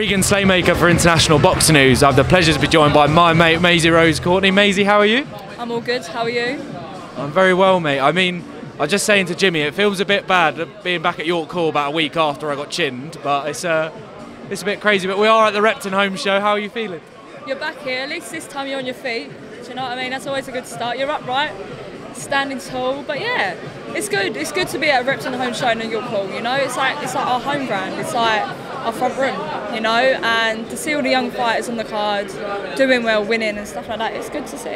Intriguing Slaymaker for International Boxing News. I have the pleasure to be joined by my mate MaiseyRose Courtney. Maisie, how are you? I'm all good, how are you? I'm very well, mate. I mean, I was just saying to Jimmy, it feels a bit bad being back at York Hall about a week after I got chinned, but it's a bit crazy. But we are at the Repton Home show. How are you feeling? You're back here, at least this time you're on your feet. Do you know what I mean? That's always a good start. You're upright, standing tall, but yeah, it's good. It's good to be at a Repton Home show in York Hall, you know? It's like our home ground. It's like our front room, you know? And to see all the young fighters on the card doing well, winning and stuff like that, it's good to see.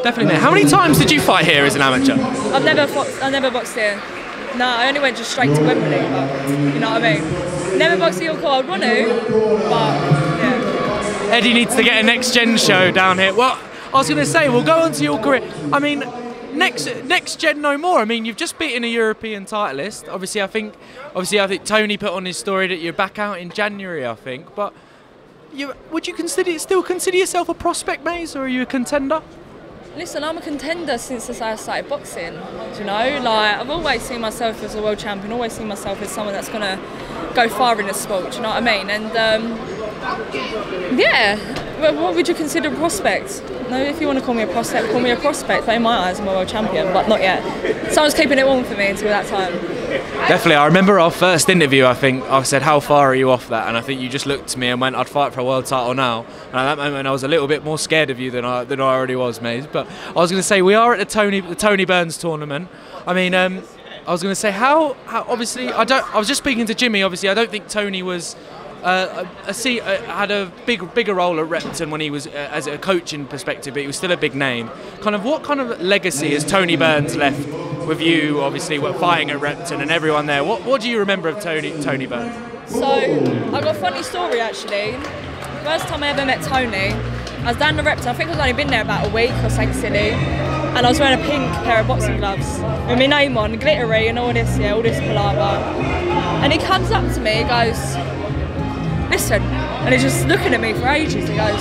Definitely, mate. How many times did you fight here as an amateur? I've never boxed here. No, I only went just straight to Wembley, but you know what I mean? Never boxed at York Hall. I'd want to, but yeah. Eddie needs to get a next gen show down here. Well, I was going to say, we'll go on to your career. I mean, next gen no more. I mean, you've just beaten a European titleist. Obviously, I think Tony put on his story that you're back out in January, I think. But would you still consider yourself a prospect, Maise, or are you a contender? Listen, I'm a contender since I started boxing. You know, like I've always seen myself as a world champion. Always seen myself as someone that's gonna go far in the sport. Do you know what I mean? And yeah, what would you consider a prospect? No, if you want to call me a prospect, call me a prospect. But in my eyes, I'm a world champion, but not yet. Someone's keeping it warm for me until that time. Definitely. I remember our first interview, I think I said, how far are you off that? And I think you just looked at me and went, I'd fight for a world title now. And at that moment I was a little bit more scared of you than I already was, Maise. But I was going to say, we are at the Tony Burns tournament. I mean, I was going to say, how obviously, I was just speaking to Jimmy, obviously I don't think Tony was had a bigger role at Repton when he was as a coaching perspective, but he was still a big name. What kind of legacy has Tony Burns left with you? Obviously, we're fighting at Repton and everyone there. What do you remember of Tony Burns? So I've got a funny story actually. First time I ever met Tony, I was down the Repton. I think I've only been there about a week or something silly, and I was wearing a pink pair of boxing gloves with my name on, glittery and all this palaver. And he comes up to me, he goes, listen, and he's just looking at me for ages. He goes,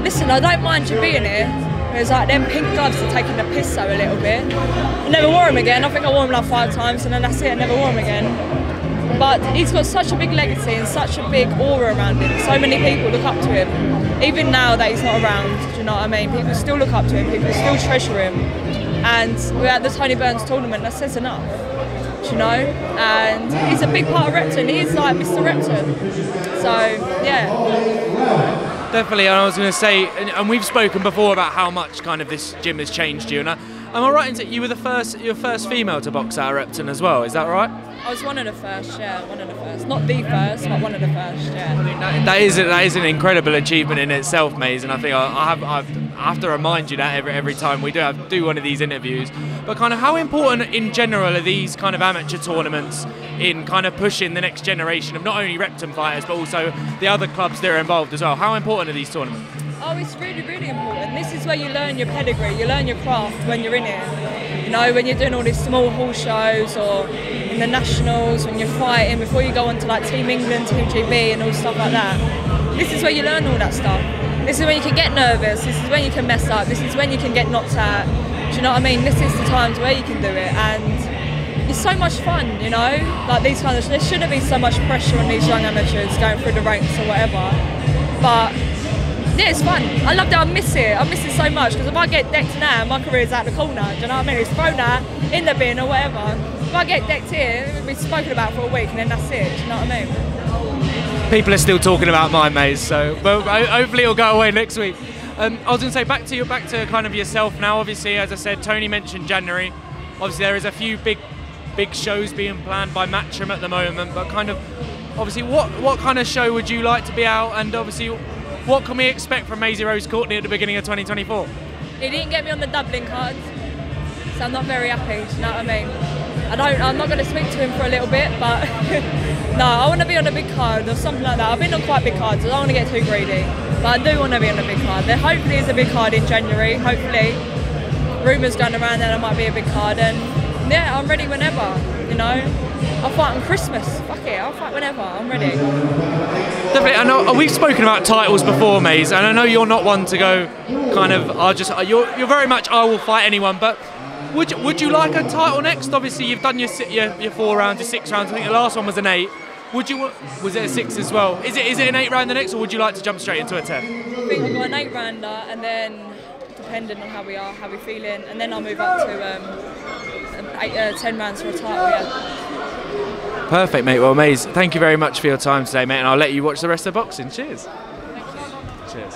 listen, I don't mind you being here. It was like them pink gloves are taking the piss though a little bit. I never wore them again. I think I wore them like 5 times and then that's it, I never wore them again. But he's got such a big legacy and such a big aura around him. So many people look up to him. Even now that he's not around, do you know what I mean? People still look up to him, people still treasure him. And we're at the Tony Burns tournament, that says enough. You know, and he's a big part of Repton. He's like Mr. Repton. So yeah, definitely. And I was going to say, and we've spoken before about how much kind of this gym has changed you. And am I right in saying you were your first female to box out of Repton as well? Is that right? I was one of the first, yeah, one of the first. Not the first, but one of the first, yeah. I mean, that is an incredible achievement in itself, Maise, and I think I have to remind you that every time we do one of these interviews. But kind of how important in general are these kind of amateur tournaments in kind of pushing the next generation of not only Repton fighters but also the other clubs that are involved as well? How important are these tournaments? Oh, it's really, really important. This is where you learn your pedigree, you learn your craft when you're in it. You know, when you're doing all these small hall shows or in the nationals, when you're fighting, before you go on to like Team England, Team GB and all stuff like that. This is where you learn all that stuff. This is when you can get nervous, this is when you can mess up, this is when you can get knocked out. Do you know what I mean? This is the times where you can do it, and it's so much fun, you know? Like these kind of, there shouldn't be so much pressure on these young amateurs going through the ranks or whatever. But yeah, it's fun. I love it. I miss it. I miss it so much because if I get decked now, my career's out the corner. Do you know what I mean? It's thrown out in the bin or whatever. If I get decked here, it'll be spoken about for a week and then that's it. Do you know what I mean? People are still talking about my Maise, so well, hopefully it'll go away next week. I was going to say back to kind of yourself now. Obviously, as I said, Tony mentioned January. Obviously, there is a few big shows being planned by Matchroom at the moment. But kind of, obviously, what kind of show would you like to be out? And obviously, what can we expect from MaiseyRose Courtney at the beginning of 2024? He didn't get me on the Dublin card, so I'm not very happy. Do you know what I mean? I'm not going to speak to him for a little bit, but no, I want to be on a big card or something like that. I've been on quite big cards, so I don't want to get too greedy. But I do want to be on a big card. There hopefully is a big card in January, hopefully. Rumours going around that there might be a big card, and yeah, I'm ready whenever, you know. I'll fight on Christmas, fuck it, I'll fight whenever, I'm ready. Definitely, I know we've spoken about titles before, Maise, and I know you're not one to go kind of, you're very much, I will fight anyone, but would you like a title next? Obviously, you've done your 4 rounds, your 6 rounds, I think the last one was an 8. Would you? Was it a 6 as well? Is it an 8 round the next, or would you like to jump straight into a 10? I think I've got an 8 rounder, and then depending on how we're feeling, and then I'll move up to 10 rounds for a title. Yeah. Perfect, mate. Well, Maise, thank you very much for your time today, mate, and I'll let you watch the rest of the boxing. Cheers. Thank you. Cheers.